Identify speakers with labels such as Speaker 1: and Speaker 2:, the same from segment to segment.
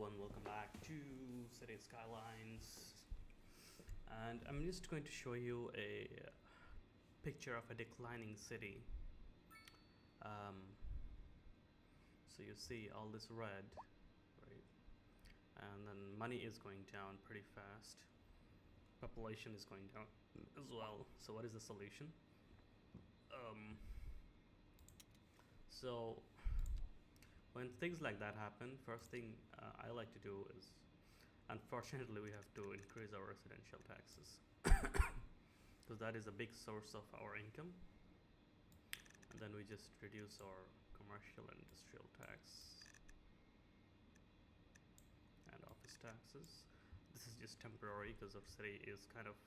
Speaker 1: everyone, welcome back to Cities Skylines, and I'm just going to show you a picture of a declining city. So you see all this red, right? And then money is going down pretty fast. Population is going down as well. So what is the solution? So when things like that happen, first thing I like to do is, unfortunately, we have to increase our residential taxes because that is a big source of our income, and then we just reduce our commercial and industrial tax and office taxes. This is just temporary because our city is kind of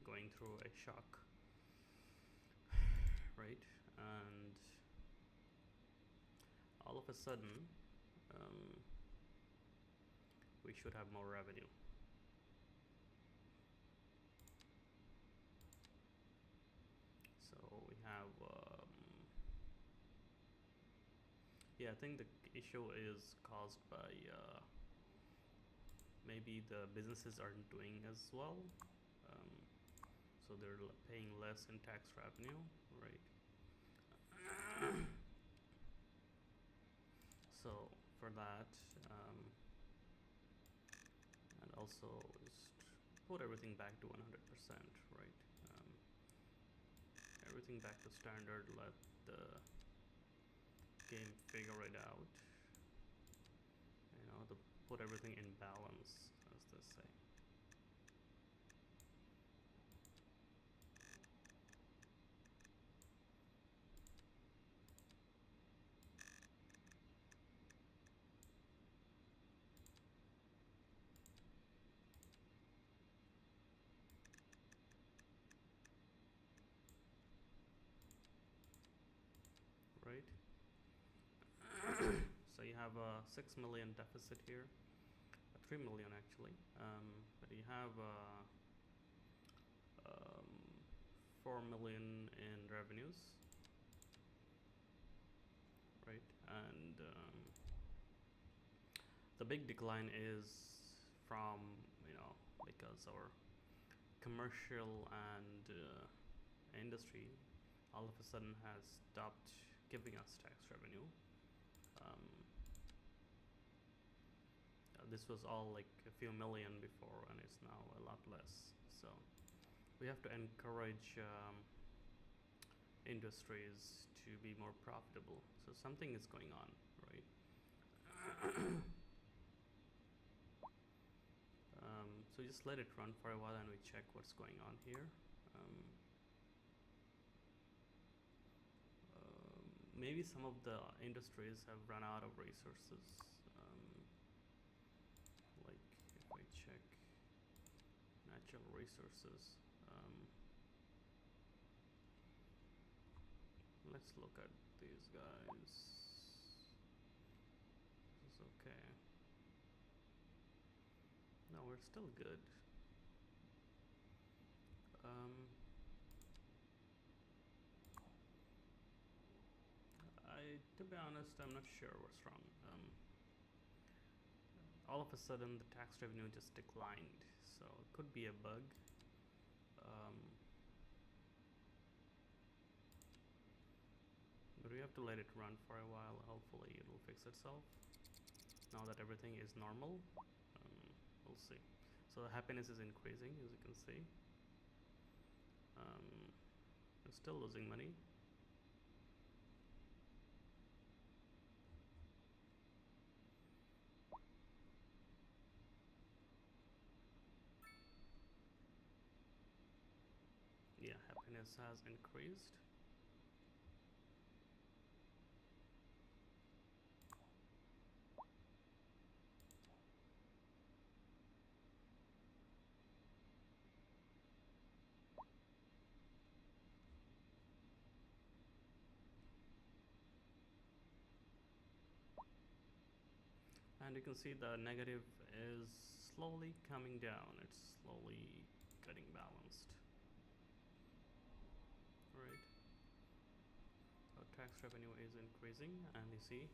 Speaker 1: going through a shock, right? And all of a sudden we should have more revenue. So we have yeah, I think the issue is caused by maybe the businesses aren't doing as well, so they're paying less in tax revenue, right? So for that, and also just put everything back to 100%, right? Everything back to standard, let the game figure it out, to put everything in balance, as they say. Right? So you have a 6 million deficit here, 3 million actually, but you have 4 million in revenues, right? And the big decline is from, because our commercial and industry all of a sudden has stopped giving us tax revenue. This was all like a few million before, and it's now a lot less. So we have to encourage industries to be more profitable. So something is going on, right? So just let it run for a while and we check what's going on here. Maybe some of the industries have run out of resources. Like if I check natural resources, let's look at these guys. This is okay. No, we're still good. To be honest, I'm not sure what's wrong. All of a sudden, the tax revenue just declined, so it could be a bug. But we have to let it run for a while. Hopefully, it will fix itself. Now that everything is normal, we'll see. So the happiness is increasing, as you can see. We're still losing money. Yeah, happiness has increased. And you can see the negative is slowly coming down. It's slowly getting balanced. Right. Our tax revenue is increasing, and you see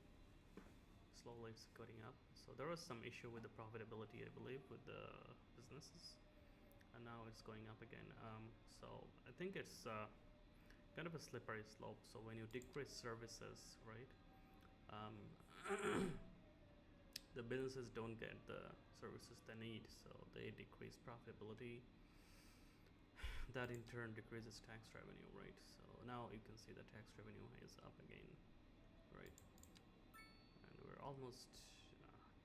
Speaker 1: slowly it's going up. So there was some issue with the profitability, I believe, with the businesses, and now it's going up again. So I think it's kind of a slippery slope. So when you decrease services, right, um, the businesses don't get the services they need, so they decrease profitability. That in turn decreases tax revenue, right? So now you can see the tax revenue is up again, right? And we're almost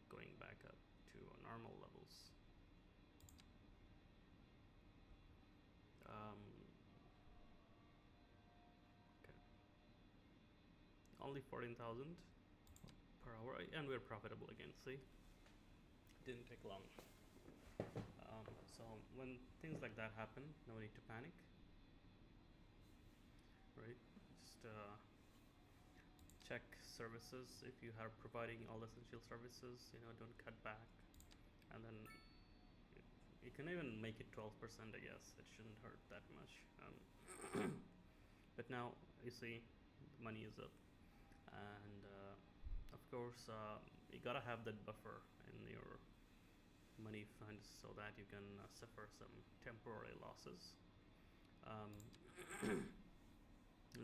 Speaker 1: going back up to normal levels. Okay. Only 14,000 per hour, and we're profitable again. See, didn't take long. So when things like that happen, no need to panic, right? Just check services. If you are providing all essential services, don't cut back, and then you can even make it 12%. I guess it shouldn't hurt that much. But now you see, the money is up, and of course you gotta have that buffer in your money funds so that you can suffer some temporary losses. And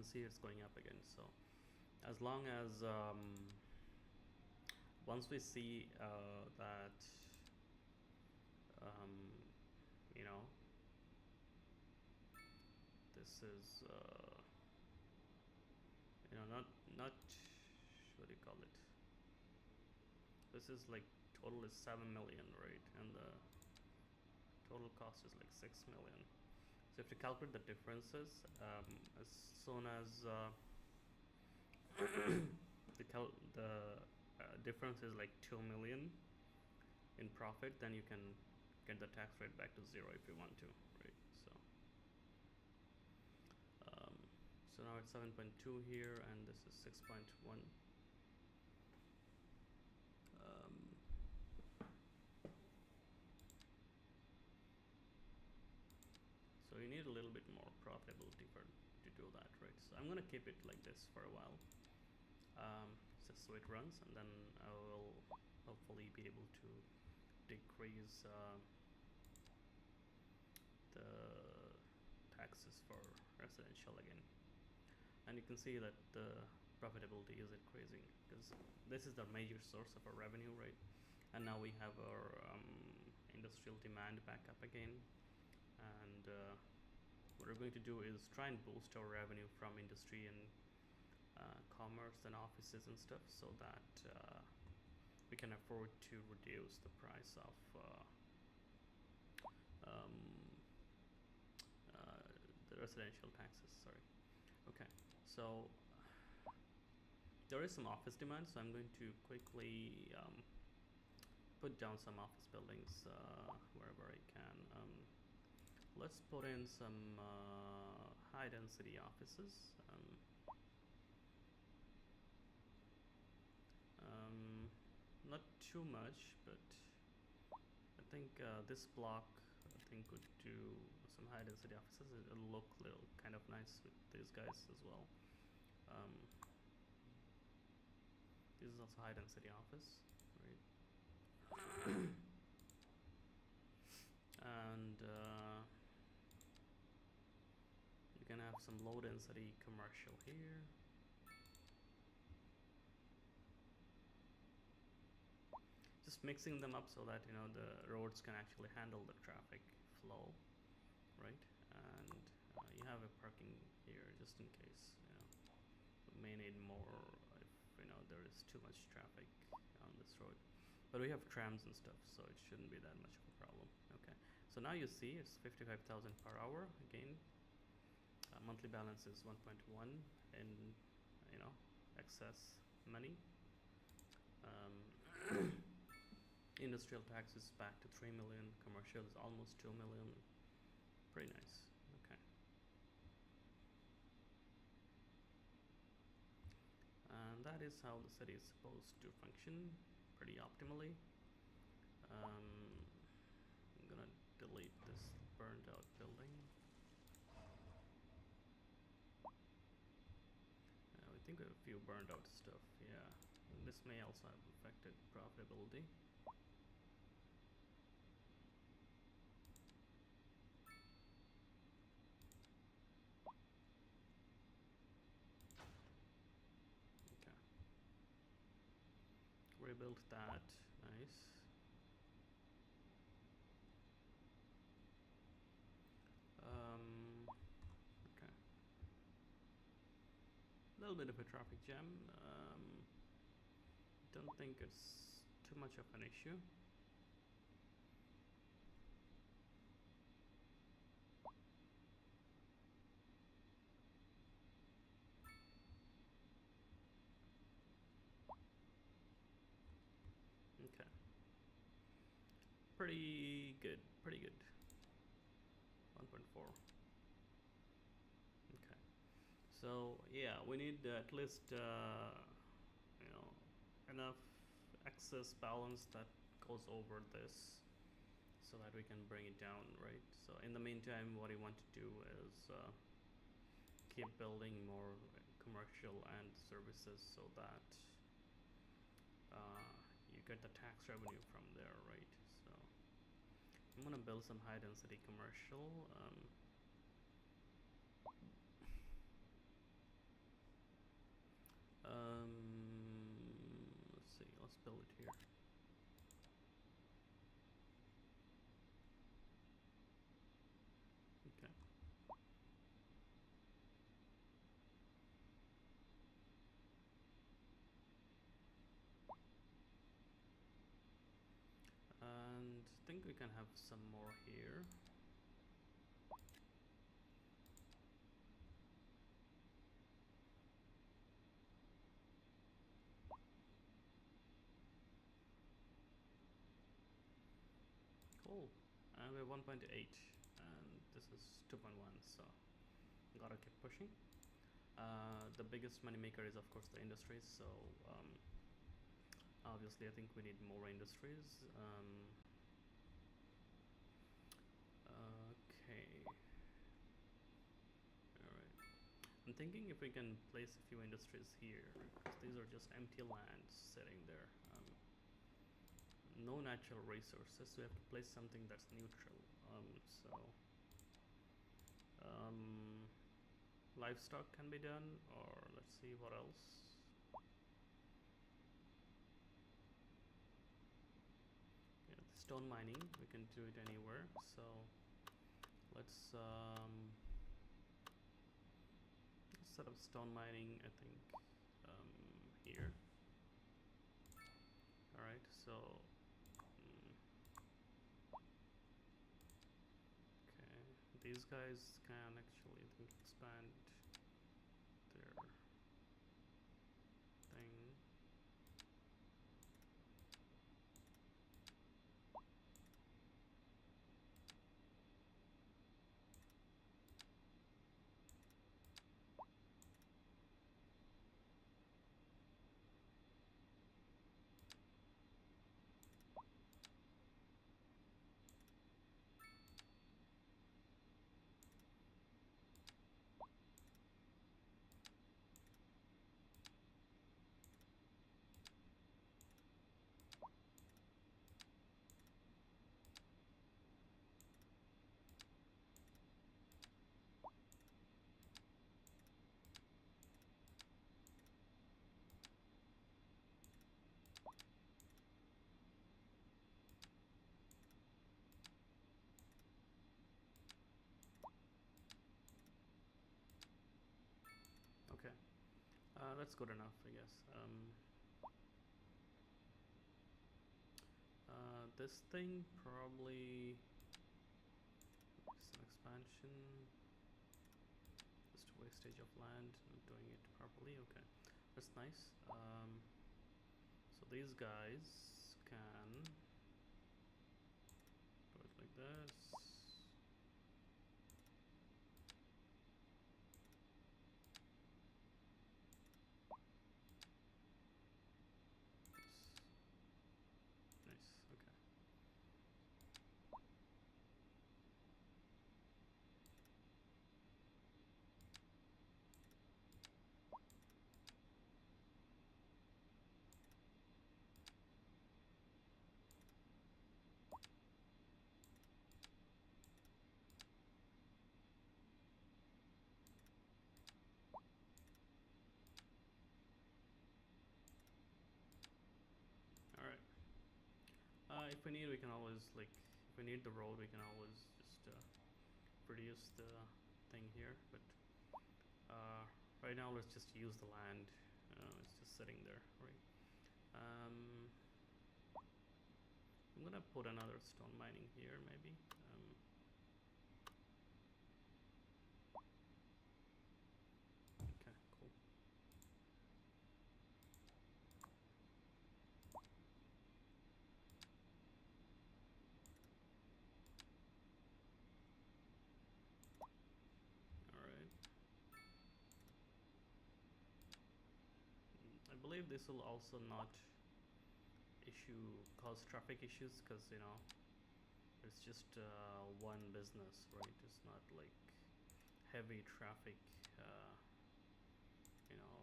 Speaker 1: see, it's going up again. So as long as once we see that um, you know this is not what do you call it, this is like total is 7 million, right, and the total cost is like 6 million. So if you calculate the differences, as soon as the difference is like 2 million in profit, then you can get the tax rate back to 0 if you want to, right? So now it's 7.2 here, and this is 6.1. So you need a little bit more profitability to do that, right? So I'm gonna keep it like this for a while, just so it runs, and then I will hopefully be able to decrease the taxes for residential again. And you can see that the profitability is increasing because this is the major source of our revenue, right? And now we have our industrial demand back up again, and what we're going to do is try and boost our revenue from industry and commerce and offices and stuff, so that we can afford to reduce the price of the residential taxes. Sorry. Okay, so there is some office demand, so I'm going to quickly put down some office buildings wherever I can. Let's put in some high density offices. Not too much, but I think this block would do some high density offices. It'll look kind of nice with these guys as well. This is also high density office, right? And you can have some low density commercial here. Just mixing them up so that the roads can actually handle the traffic flow, right? And you have a parking here just in case we may need more if there is too much traffic on this road. But we have trams and stuff, so it shouldn't be that much of a problem. Okay, so now you see it's 55,000 per hour again. Monthly balance is 1.1 in excess money. Industrial tax is back to 3 million. Commercial is almost 2 million. Pretty nice. Okay. And that is how the city is supposed to function, pretty optimally. I'm gonna delete this burned out building. I think we have a few burned out stuff. Yeah, this may also have affected profitability. Okay. Rebuild that. Nice. Okay. A little bit of a traffic jam. Don't think it's too much of an issue. Okay. Pretty good. Pretty good. 1.4. Okay. So yeah, we need at least enough excess balance that goes over this, so that we can bring it down, right? So in the meantime, what you want to do is keep building more commercial and services, so that you get the tax revenue from there, right? So I'm gonna build some high density commercial. Let's see, let's build it here. Okay. And I think we can have some more here. Cool. And we're 1.8, and this is 2.1, so gotta keep pushing. The biggest money maker is of course the industries, so obviously I think we need more industries. Okay. Alright. I'm thinking if we can place a few industries here, because these are just empty land sitting there. No natural resources, so we have to place something that's neutral. Livestock can be done, or let's see what else. Yeah, stone mining, we can do it anywhere. So let's set up stone mining, I think, here. All right, so okay, these guys can actually, I think, expand their thing. Okay, that's good enough, I guess. This thing probably some expansion, just wastage of land, not doing it properly. Okay, that's nice. So these guys can do it like this. Nice. Okay. If we need, we can always, like, if we need the road, we can always just produce the thing here. But right now, let's just use the land. It's just sitting there, right? I'm gonna put another stone mining here, maybe. Okay, cool. All right. I believe this will also not cause traffic issues, because it's just one business, right? It's not like heavy traffic, you know,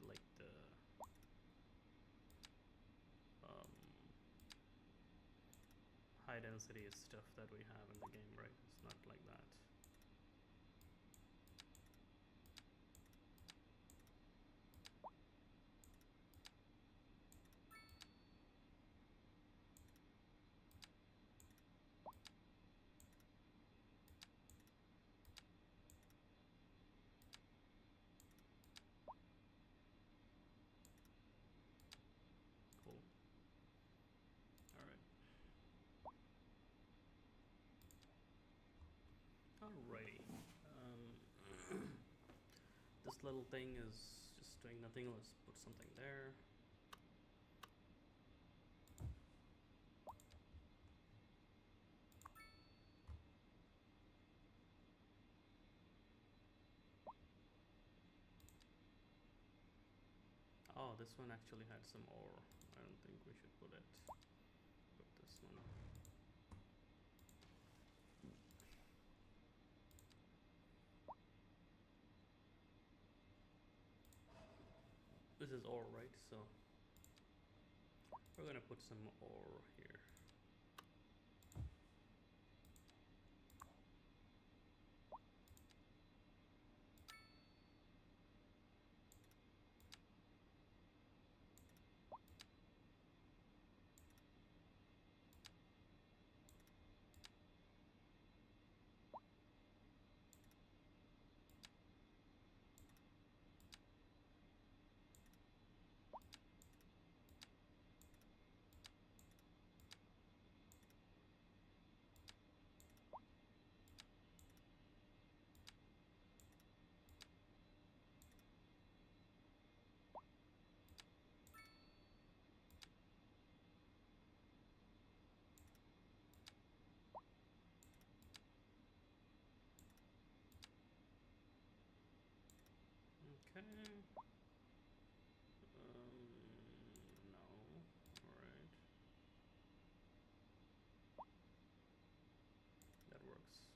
Speaker 1: like the um, high density stuff that we have in the game, right? It's not like that. Cool. All right. Alrighty. This little thing is just doing nothing. Let's put something there. Oh, this one actually had some ore. I don't think we should put it. Put this one. This is ore, right? So we're gonna put some ore here. Okay. No. Alright. That works.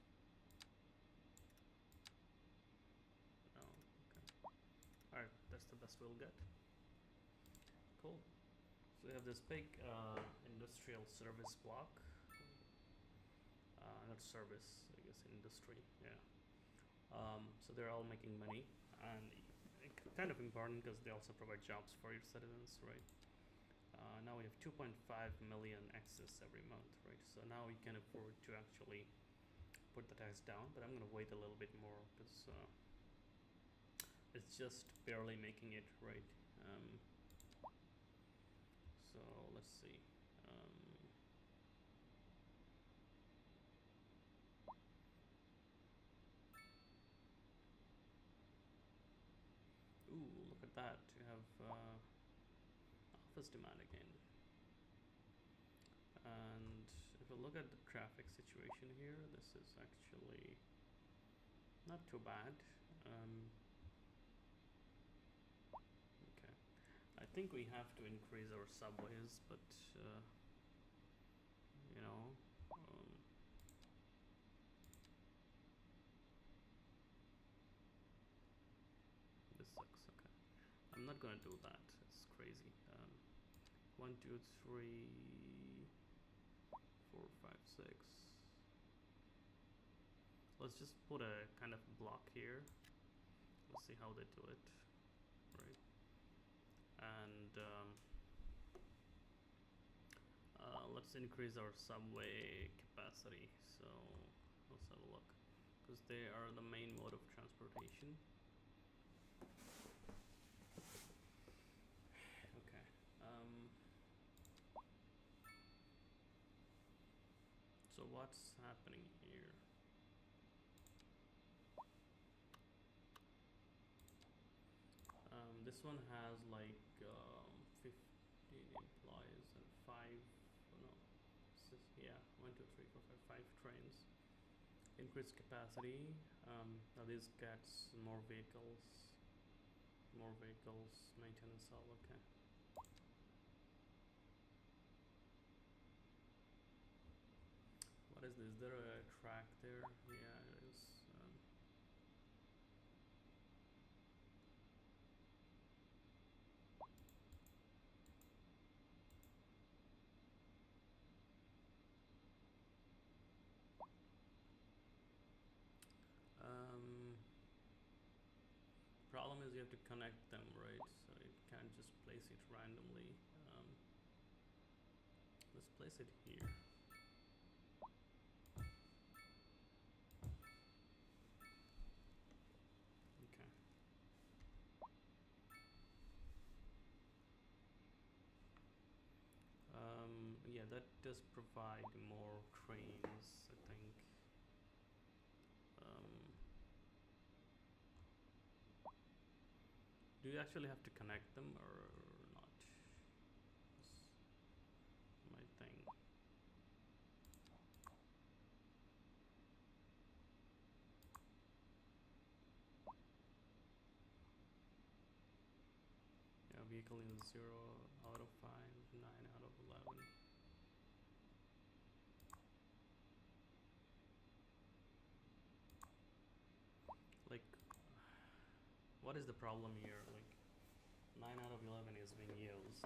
Speaker 1: No. Okay. Alright, that's the best we'll get. Cool. So we have this big industrial service block. Not service, I guess industry, yeah. So they're all making money, and kind of important because they also provide jobs for your citizens, right? Now we have 2.5 million access every month, right? So now we can afford to actually put the tax down, but I'm gonna wait a little bit more because it's just barely making it, right? So let's see. Ooh, look at that. You have office demand again. And if we look at the traffic situation here, this is actually not too bad. Okay. I think we have to increase our subways, but you know, this sucks. Okay, I'm not gonna do that. It's crazy. 1, 2, 3, 4, 5, 6. Let's just put a kind of block here. Let's see how they do it, right? And let's increase our subway capacity. So let's have a look, because they are the main mode of transportation. Okay. So what's happening here? This one has like 15 employees and five, no, yeah, 1, 2, 3, 4, 5, 5 trains. Increased capacity. Now this gets more vehicles, maintenance all okay. What is this? Is there a track there? Yeah, it is. Problem is you have to connect them, right? So you can't just place it randomly. Let's place it here. Okay. Yeah, that does provide more trains, I think. Do you actually have to connect them or not? That's my thing. Yeah, vehicle is 0 out of 5, 9 out of 11. Like, what is the problem here? Like, 9 out of 11 is being used.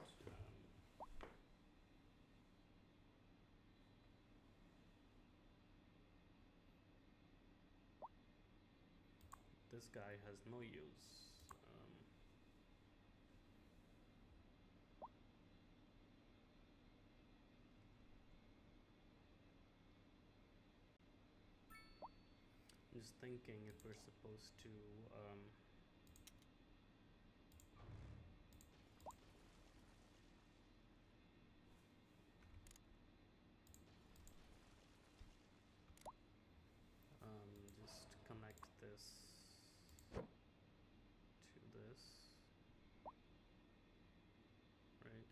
Speaker 1: This guy has no use. I'm just thinking if we're supposed to just connect this to this, right?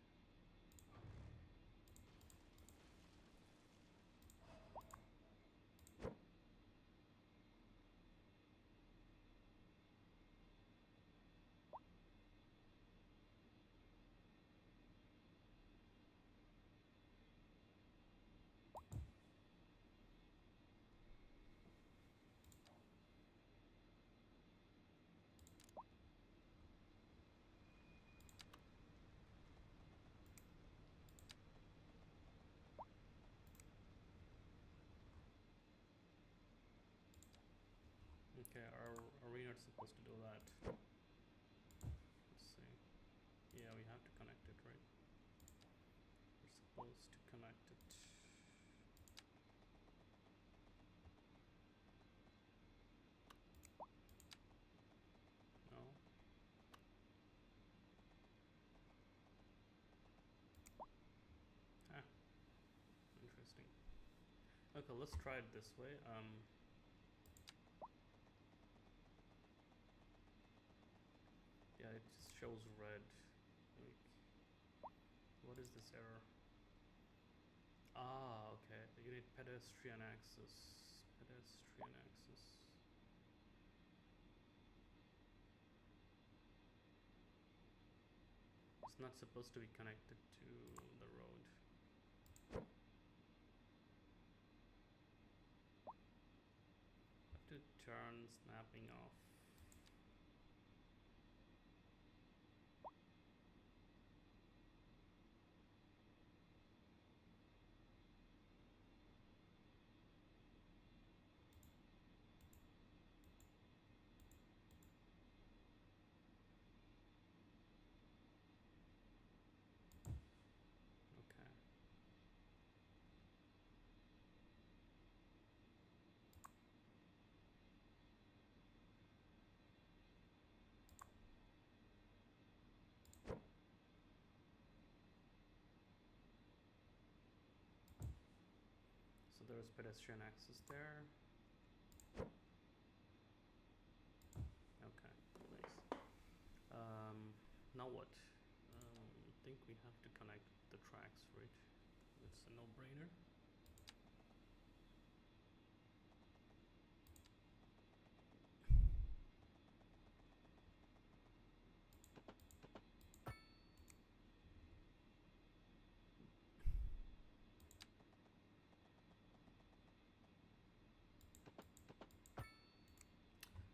Speaker 1: Okay, are we not supposed to do that? Let's see. Yeah, we have to connect it, right? We're supposed to connect it. No? Ah, interesting. Okay, let's try it this way. Yeah, it just shows red. Like, what is this error? Ah, okay. You need pedestrian access. Pedestrian access. It's not supposed to be connected to the road. Have to turn snapping off. Okay. So there's pedestrian access there. Okay, nice. Now what? I think we have to connect the tracks, right? It's a no-brainer.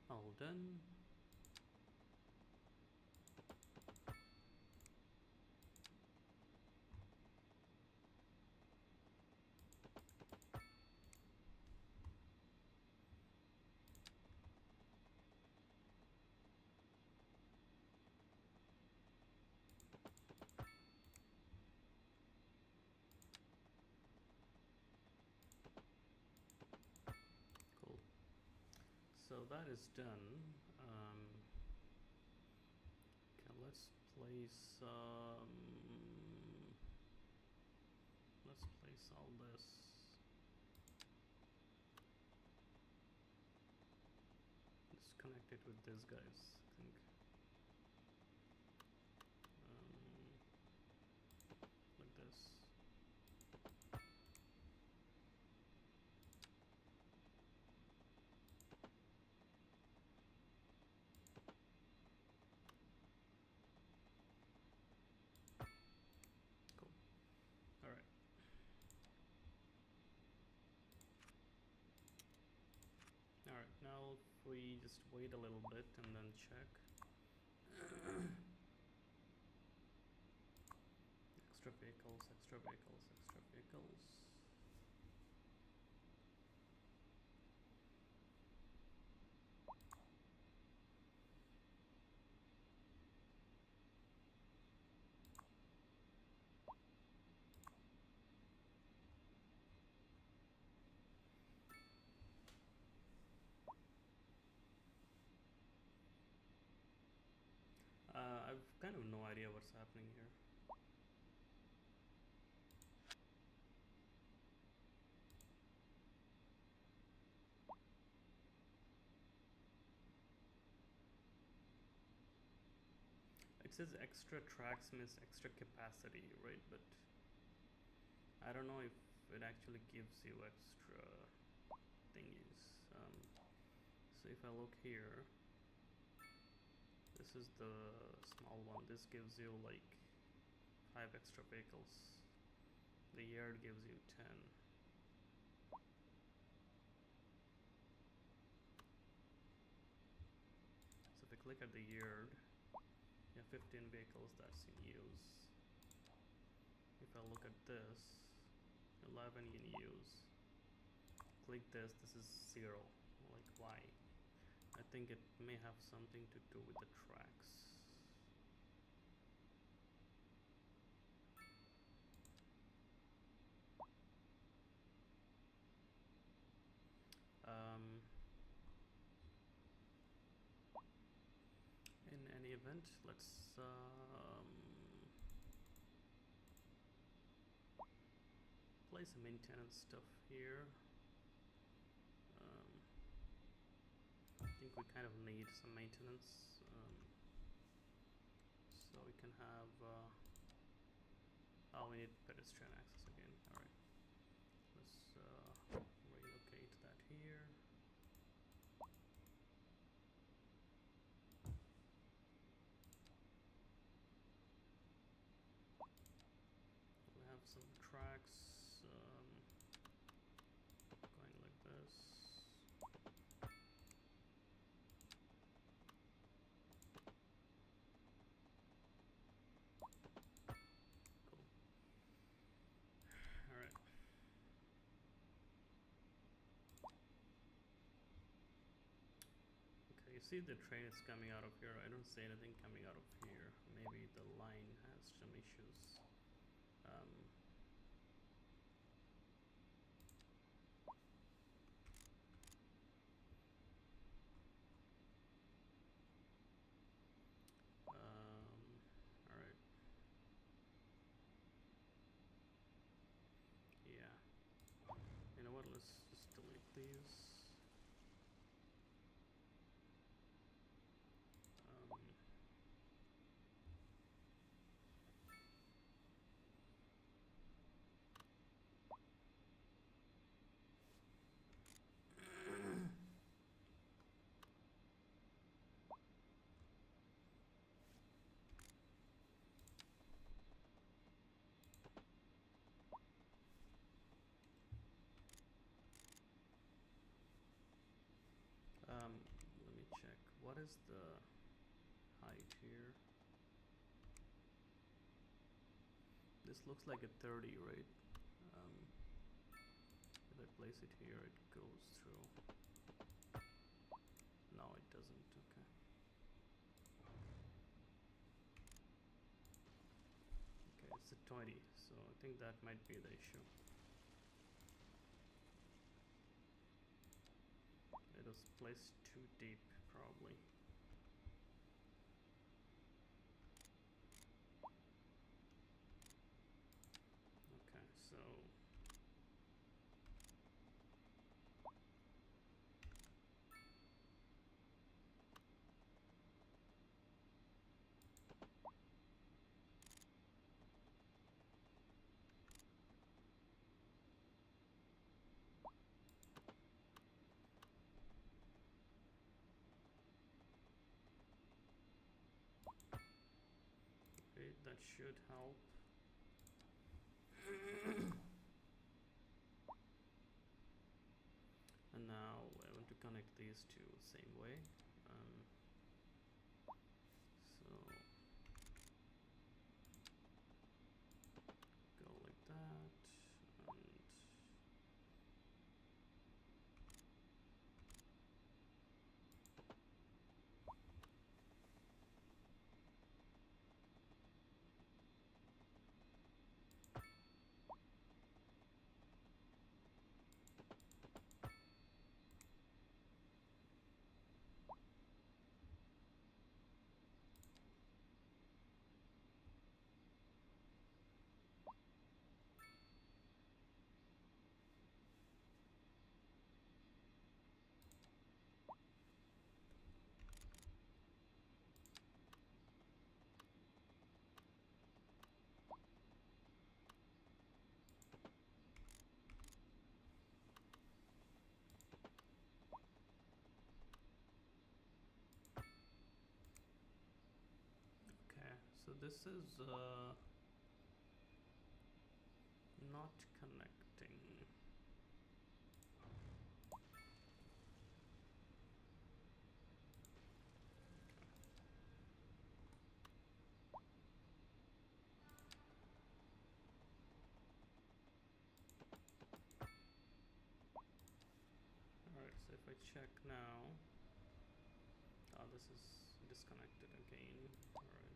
Speaker 1: All done. Cool. So that is done. Okay, let's place all this. Let's connect it with this guys, I think. Like this. Cool. All right. All right. Now if we just wait a little bit and then check. Extra vehicles, extra vehicles, extra vehicles. I've kind of no idea what's happening here. It says extra tracks means extra capacity, right? But I don't know if it actually gives you extra thingies. So if I look here, this is the small one. This gives you like 5 extra vehicles. The yard gives you 10. So if I click at the yard, yeah, 15 vehicles, that's in use. If I look at this, 11 in use. Click this, this is 0. Like, why? I think it may have something to do with the tracks. In any event, let's play some maintenance stuff here. I think we kind of need some maintenance, so we can have oh, we need pedestrian access again. All right, let's relocate that here. We have some tracks going like this. Cool. All right. Okay, you see the train is coming out of here. I don't see anything coming out of here. Maybe the line has some issues. All right. Yeah. You know what? these. Um, let me check. What is the height here? This looks like a 30, right? If I place it here, it goes through. No, it doesn't. Okay. Okay, it's a 20, so I think that might be the issue. It was placed too deep, probably. Okay, so okay, that should help. And now I want to connect these two the same way. So go like that, and okay. So this is not connecting. Alright, so if I check now, this is disconnected again. Alright.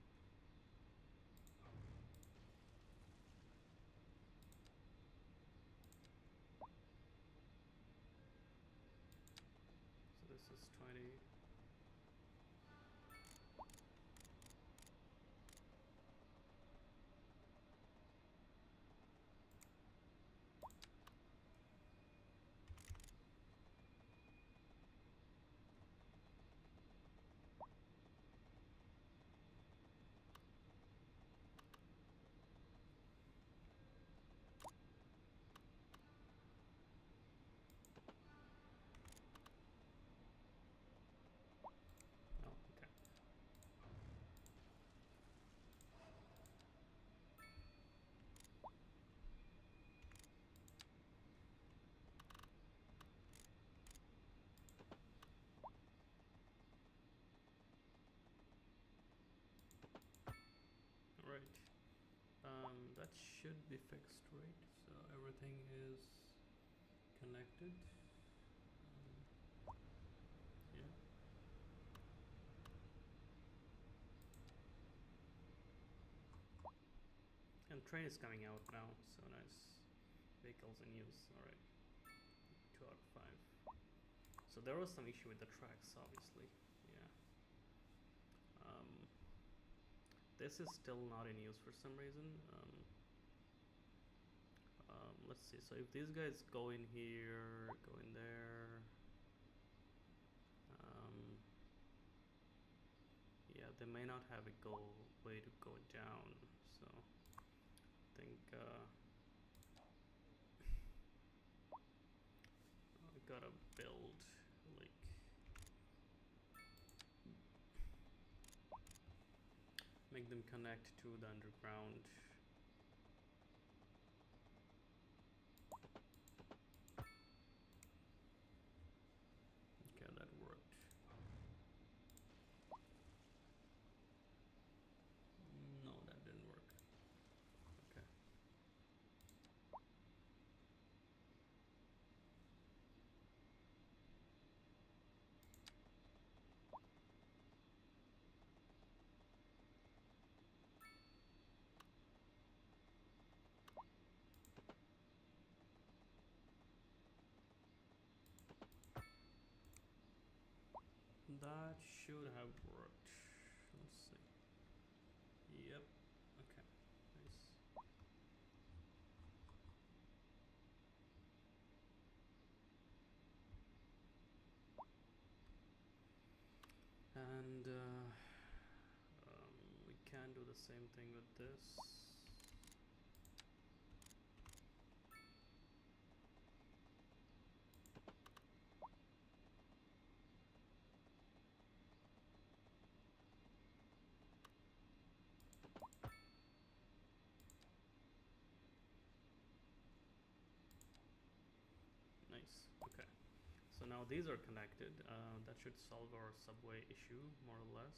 Speaker 1: So this is 20. Oh, okay. Alright. That should be fixed, right? So everything is connected. Yeah. And train is coming out now, so nice. Vehicles in use. Alright. 2 out of 5. So there was some issue with the tracks, obviously. Yeah. This is still not in use for some reason. Let's see see. So if these guys go in here, go in there, yeah, they may not have a way to go down. So I think I gotta build like make them connect to the underground. Okay, that worked. No, that didn't work. Okay. That should have worked. Let's see. Yep. Okay. Nice. And we can do the same thing with this. Nice. Okay. So now these are connected. That should solve our subway issue more or less.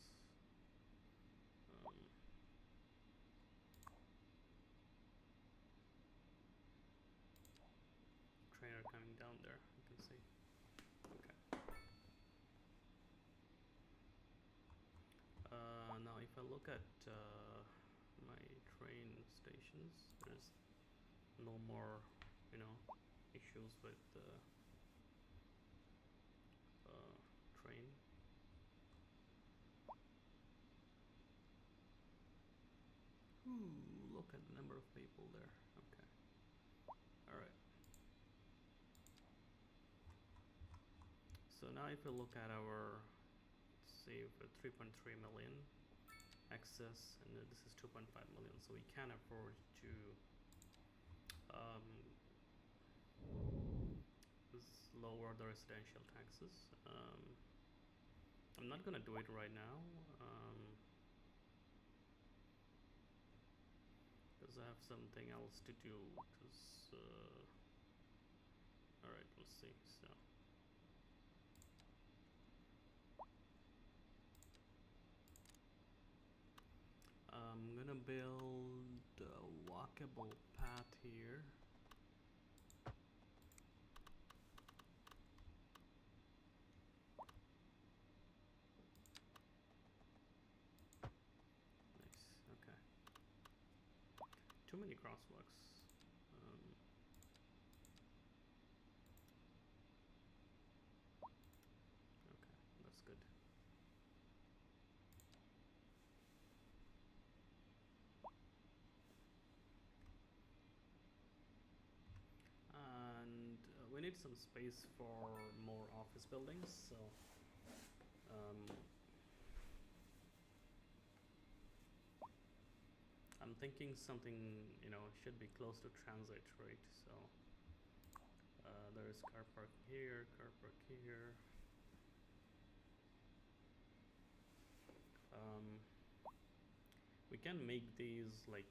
Speaker 1: Trainer coming down there, you can see. Okay. Now if I look at my train stations, there's no more, issues with the train. Ooh, look at the number of people there. Okay. Alright. So now if we look at our, let's see, 3.3 million excess, and this is 2.5 million, so we can afford to lower the residential taxes. I'm not gonna do it right now because I have something else to do. All right, let's see. So I'm gonna build a walkable path here. Too many crosswalks. Okay, that's good. And we need some space for more office buildings, so I'm thinking something, should be close to transit, right? So there's car park here, car park here. We can make these like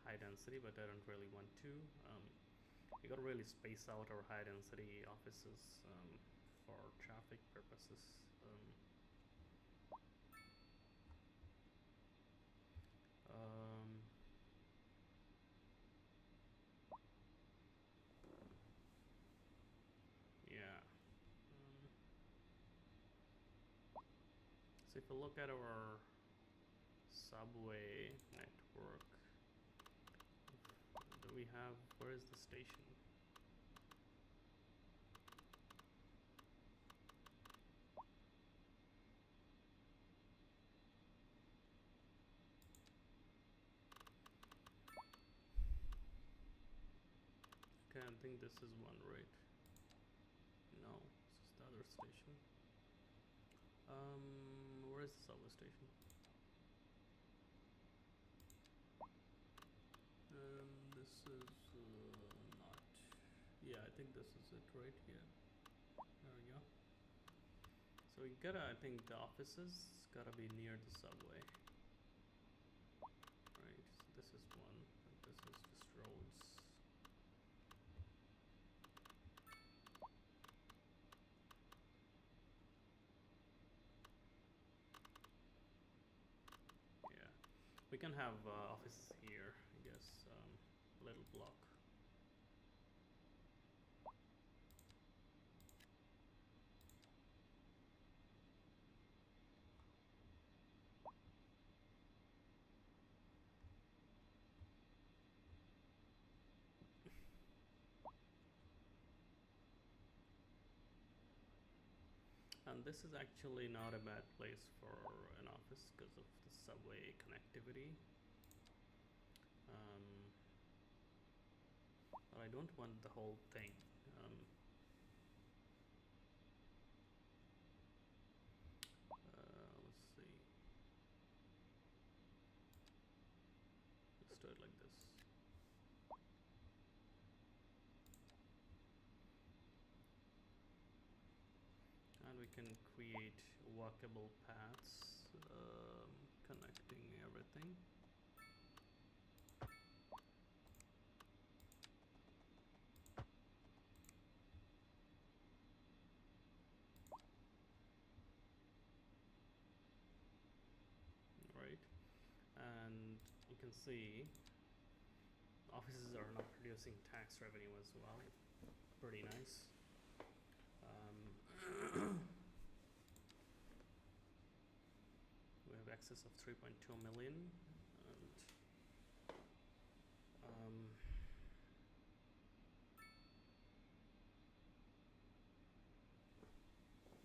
Speaker 1: high density, but I don't really want to. We gotta really space out our high density offices for traffic purposes. Yeah. So if you look at our subway network, do we have, where is the station? think this is one, right? No, this is the other station. Where is the subway station? This is not. Yeah, I think this is it right here. There we go. So we gotta, I think the offices gotta be near the subway. Right, so this is one, and this is just roads. Yeah, we can have offices here, I guess, little block. And this is actually not a bad place for an office because of the subway connectivity. But I don't want the whole thing. Let's see. Let's do it like this. And we can create walkable paths connecting everything. Right, and you can see offices are not producing tax revenue as well. Pretty nice. We have excess of 3.2 million, and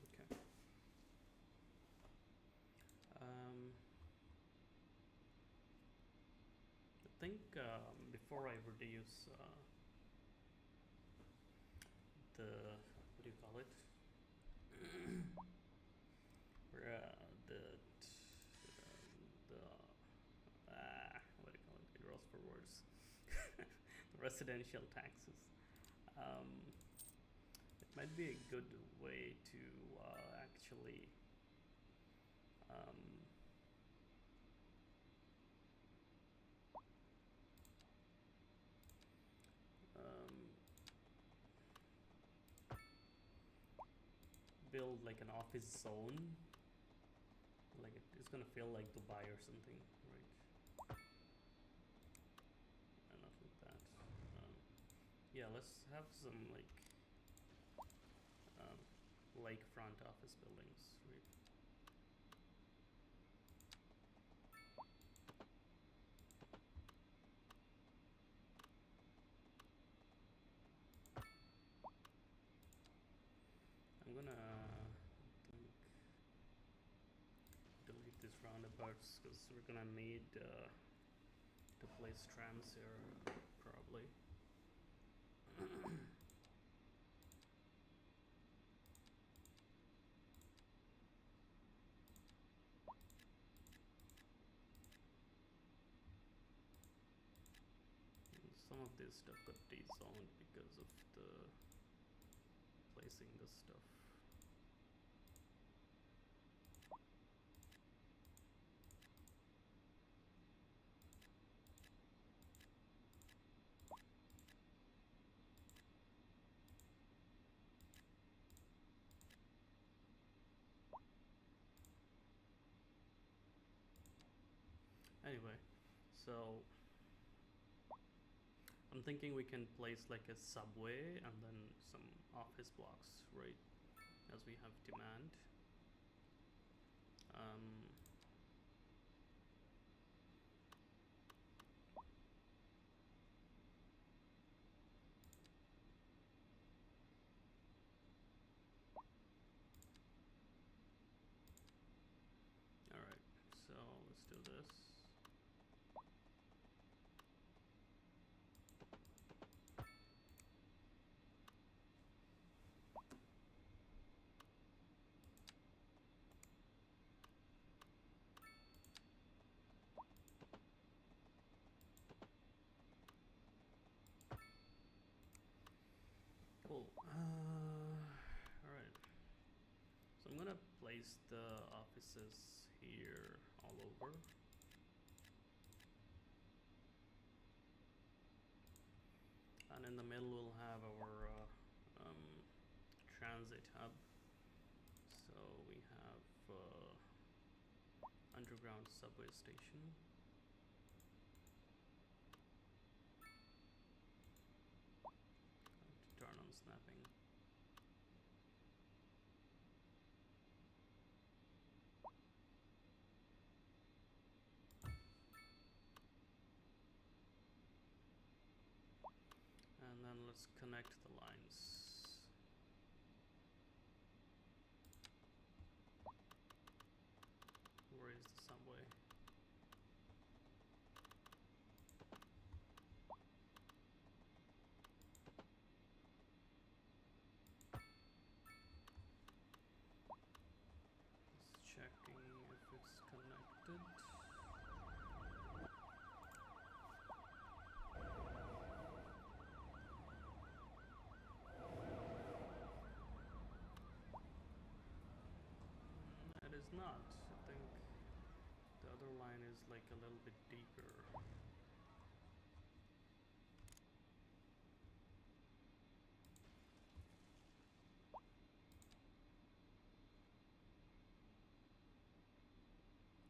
Speaker 1: okay. I think before I reduce the, what do you call it? What do you call it? It rolls for words. The residential taxes. It might be a good way to actually build like an office zone. Like it's gonna feel like Dubai or something, right? Enough with that. Yeah, let's have some like lakefront office buildings, right? I'm gonna delete these roundabouts because we're gonna need to place trams here probably. Some of this stuff got dezoned because of the placing this stuff. Anyway, so I'm thinking we can place like a subway and then some office blocks, right? As we have demand. All right, so let's do this. Cool. All right. So I'm gonna place the offices here all over. And in the middle we'll have our transit hub. So we have underground subway station. Turn on snapping. And then let's connect the lines. Where is the subway? Just checking if it's connected. It is not. I think the other line is like a little bit deeper.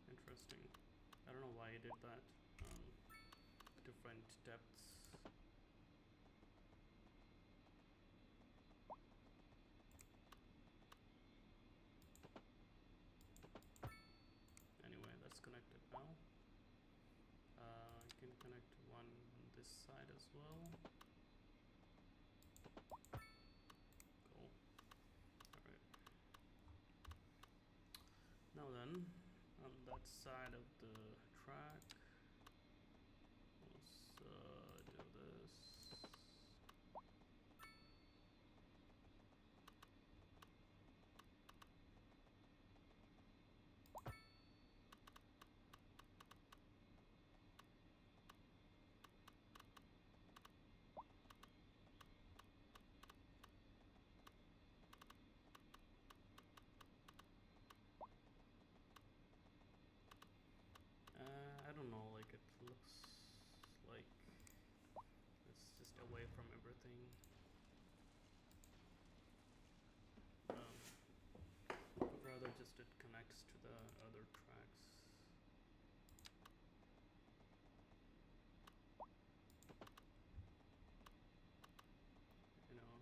Speaker 1: Interesting. I don't know why I did that. Different depths. Anyway, that's connected now. I can connect one on this side as well. Cool. Alright. Now then, on that side of the track, let's do this. I don't know, like it looks like it's just away from everything. Rather just it connects to the other tracks. You know,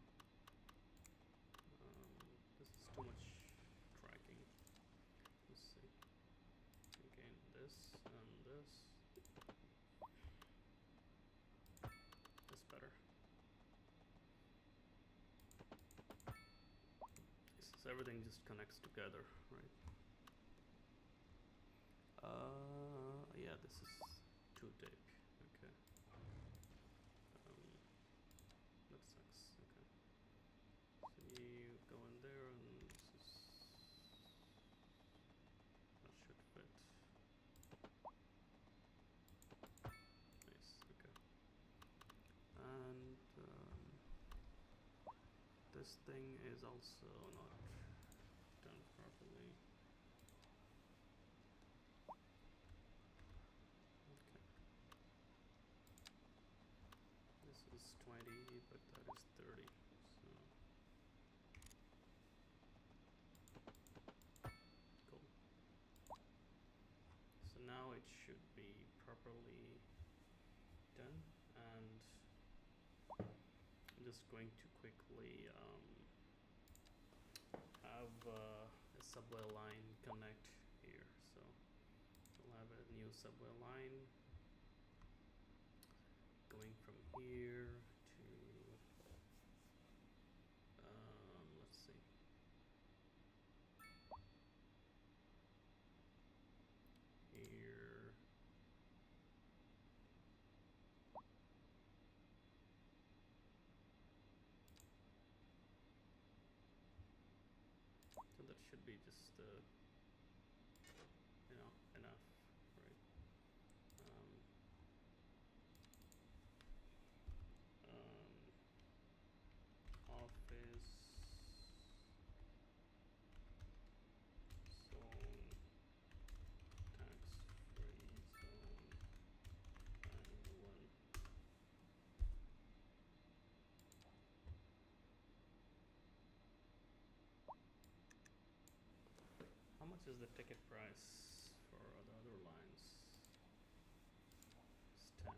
Speaker 1: this is too much tracking. Let's see. Again, this and this. That's better. So everything just connects together, right? Yeah, this is too deep. Okay. That sucks. Okay. So you go in there, and this is that should fit. Nice. Okay. And this thing is also not done properly. Okay. This is 20, but that is 30. So cool. So now it should be properly done, and I'm just going to quickly have a subway line connect here. So we'll have a new subway line going from here to let's see, here. So that should be just you know, enough, right? Off much is the ticket price for the other lines? It's 10.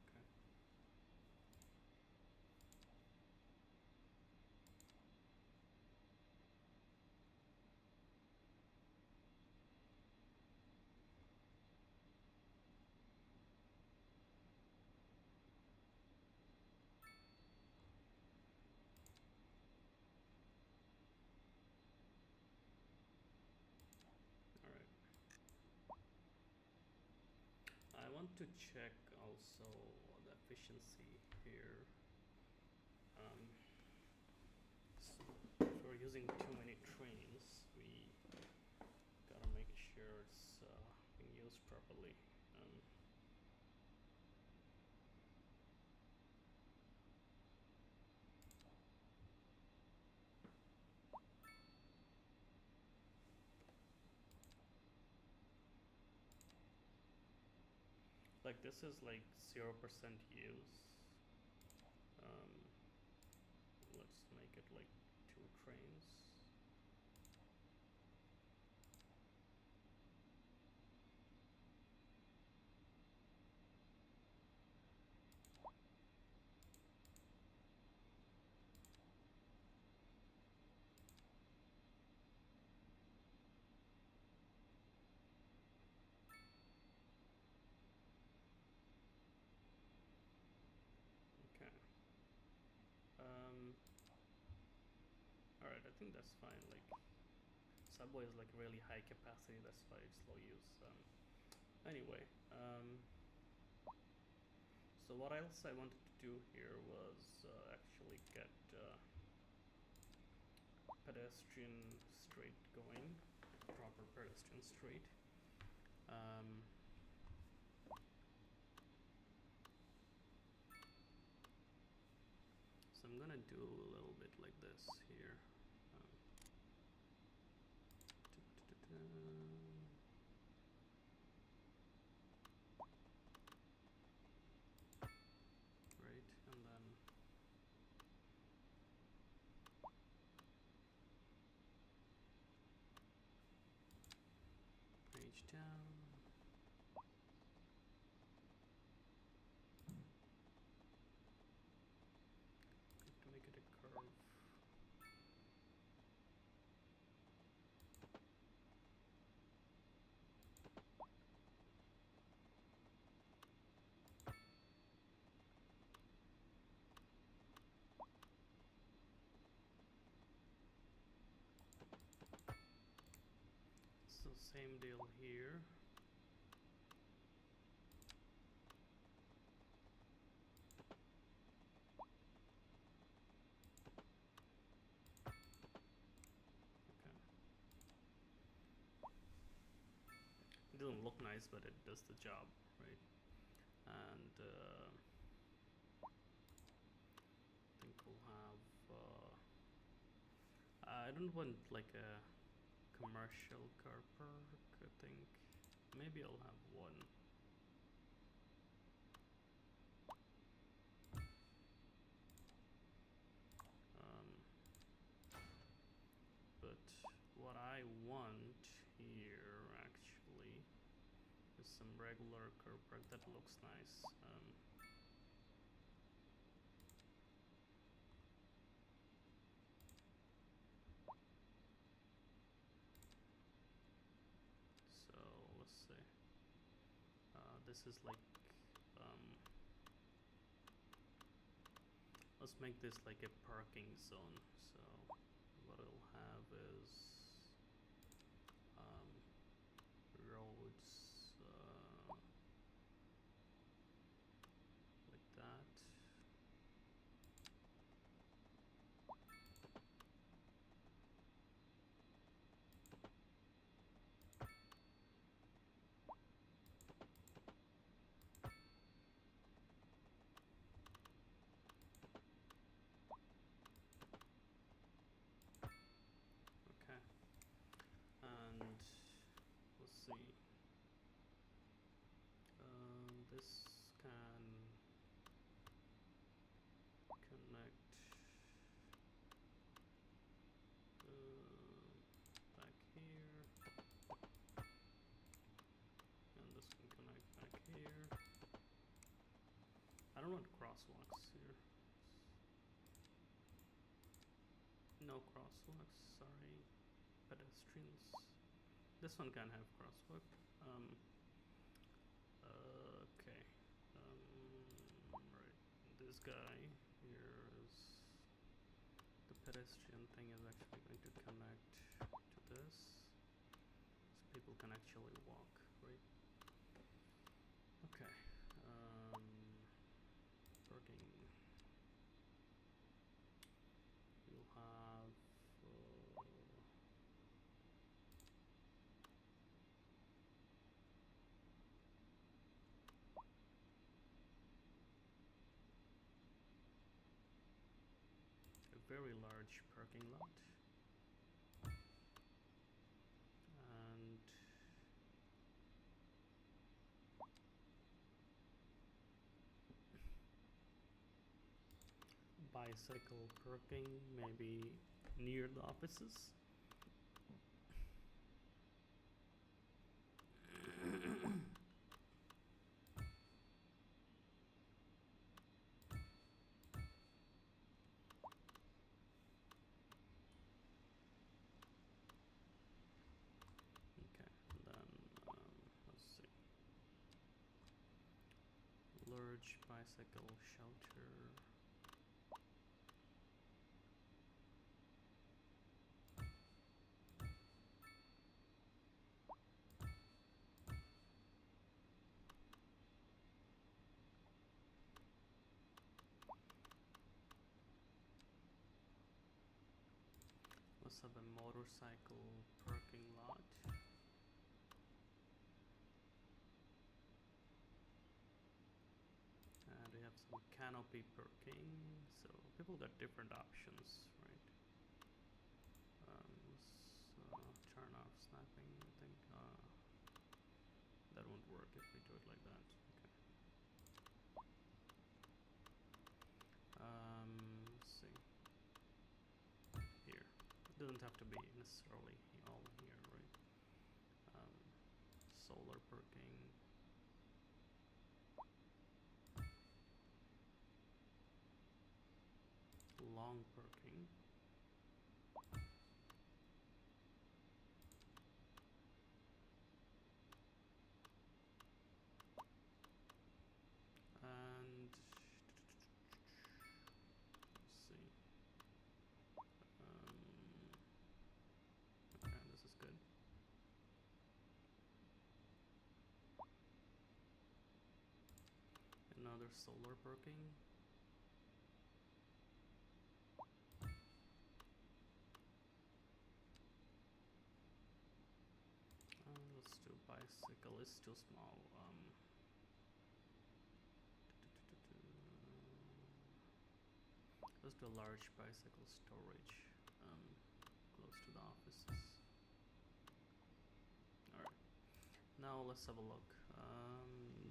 Speaker 1: Okay. All right. I want to check also the efficiency here. So if we're using too many trains, we gotta make sure it's being used properly. Like this is like 0% use. Um, let's make it like 2 trains. Okay. Alright, I think that's fine. Like subway is like really high capacity, that's why it's low use. Anyway, so what else I wanted to do here was actually get pedestrian street going, proper pedestrian street. So I'm gonna do a little bit like this here. Right, and then page down. To make it a curve. So same deal here. Okay. It doesn't look nice, but it does the job, right? And I think we'll have. I don't want like a commercial car park. I think maybe I'll have one. But what I want here actually is some regular car park that looks nice. So let's see. This is like let's make this like a parking zone. So what I'll have is roads like that. Okay. crosswalks here. No crosswalks, sorry. Pedestrians. This one can have crosswalk. Okay. Right. This guy here is the pedestrian thing is actually going to connect to this, so people can actually walk, right? Okay. Parking. You'll have a very large parking lot, and bicycle parking maybe near the offices. Okay, and then let's see. Large bicycle shelter. Let's have a motorcycle parking lot. And we have some canopy parking, so people got different options, right? Turn off snapping, I think that won't work if we do it like that. Okay. Let's see. Here. It doesn't have to be necessarily all here, right? Solar parking. Long parking. And let's see. Okay, this is good. Another solar parking. Let's do bicycle. It's too small. Let's do a large bicycle storage close to the offices. Alright. Now let's have a look.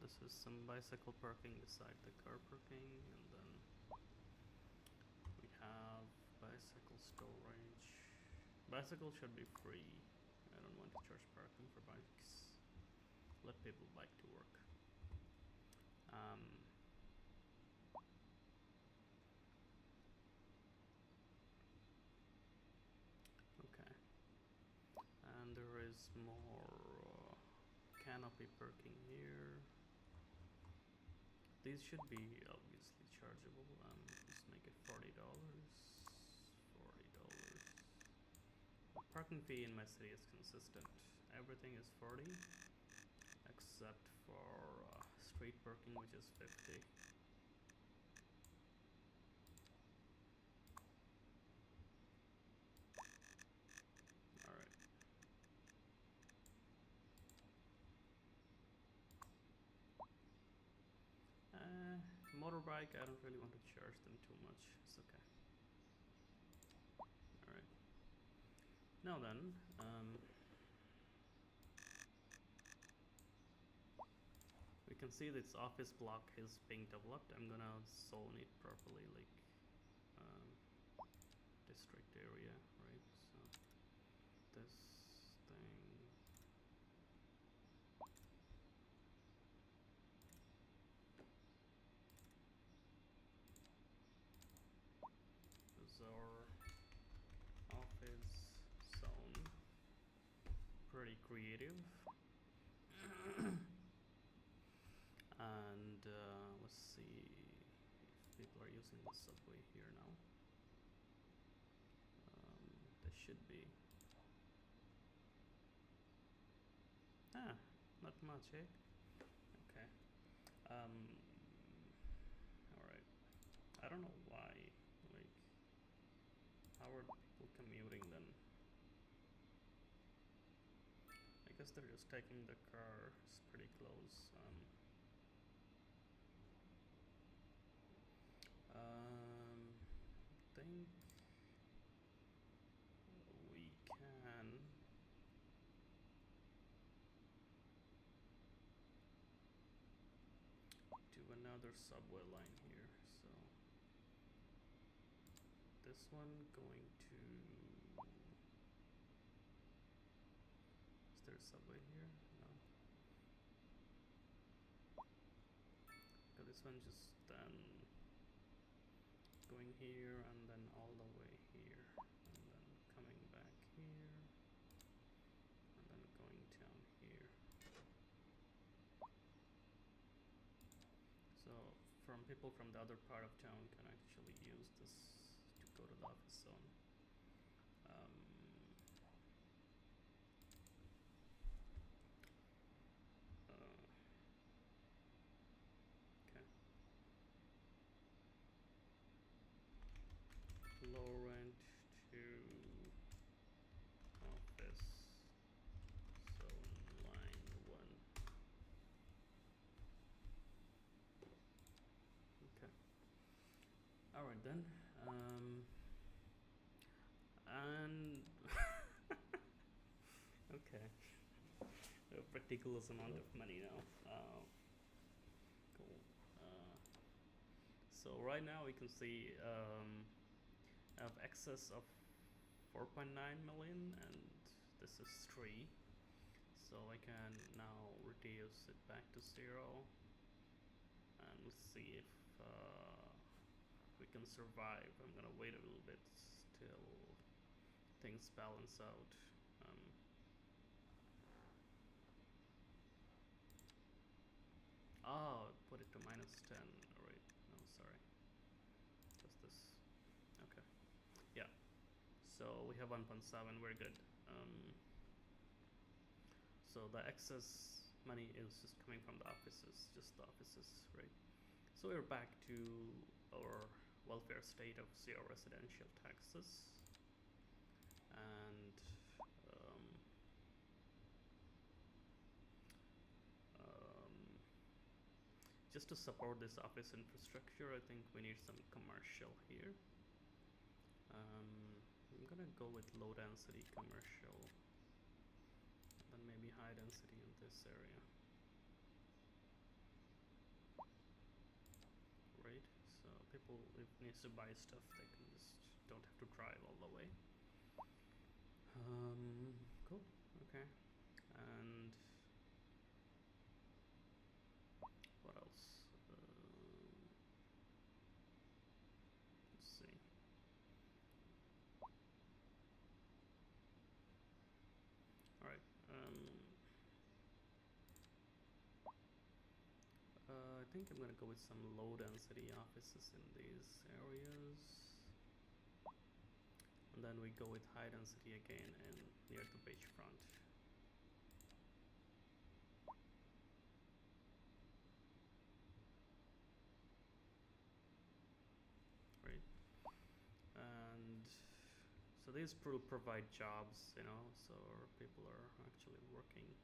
Speaker 1: This is some bicycle parking beside the car parking, and then we have bicycle storage. Bicycle should be free. I don't want to charge parking for bikes. Let people bike to work. Okay. And there is more canopy parking here. These should be obviously chargeable. Let's make it $40. $40. The parking fee in my city is consistent. Everything is 40, except for street parking, which is 50. Alright. Motorbike, I don't really want to charge them too much. It's okay. Alright. Now then, we can see this office block is being developed. I'm gonna zone it properly, like district area, right? So this thing. is our office zone. Pretty creative. And let's see if people are using the subway here now. There should be. Not much, eh? Okay. Alright. I don't know why. Like, how are people commuting then? I guess they're just taking the car. It's pretty close. Think we can do another subway line here. So this one going to. Is there a subway here? No. So this one just then going here and then all the way here and then coming back here and then going down here. So people from the other part of town can actually use this to go to the office zone. Okay. Low rent to office zone line 1. Okay. All right then. And okay, a ridiculous amount of money now. Cool. So right now we can see I have excess of 4.9 million, and this is 3. So I can now reduce it back to 0, and let's see if we can survive. I'm gonna wait a little bit till things balance out. Put it to -10. Right? No, sorry. Just this. Okay. Yeah. So we have 1.7. We're good. So the excess money is just coming from the offices, just the offices, right? So we're back to our welfare state of 0 residential taxes, and just to support this office infrastructure, I think we need some commercial here. I'm gonna go with low density commercial, and then maybe high density in this area. Right? So people, if needs to buy stuff, they can just don't have to drive all the way. Cool. Okay. And what else? Let's see. All right. I think I'm gonna go with some low density offices in these areas, and then we go with high density again and near the beachfront. Right. And so these provide jobs, so people are actually working.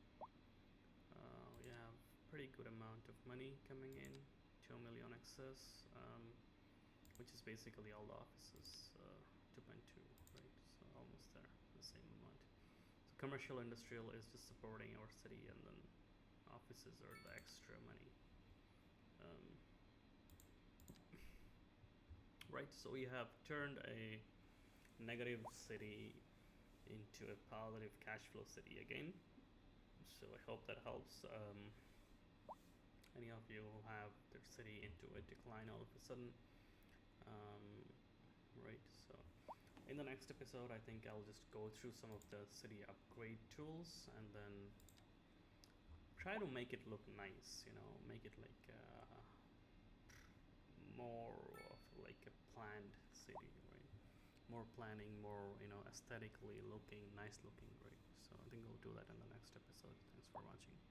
Speaker 1: We have pretty good amount of money coming in, 2 million excess, which is basically all the offices, 2.2, right? So almost there, the same amount. So commercial industrial is just supporting our city, and then offices are the extra money. Right, so we have turned a negative city into a positive cash flow city again. So I hope that helps. Any of you who have their city into a decline all of a sudden, right? So In the next episode, I think I'll just go through some of the city upgrade tools and then try to make it look nice. Make it like more of like a planned city, right? More planning, more aesthetically looking, nice looking, right? So I think we'll do that in the next episode. Thanks for watching.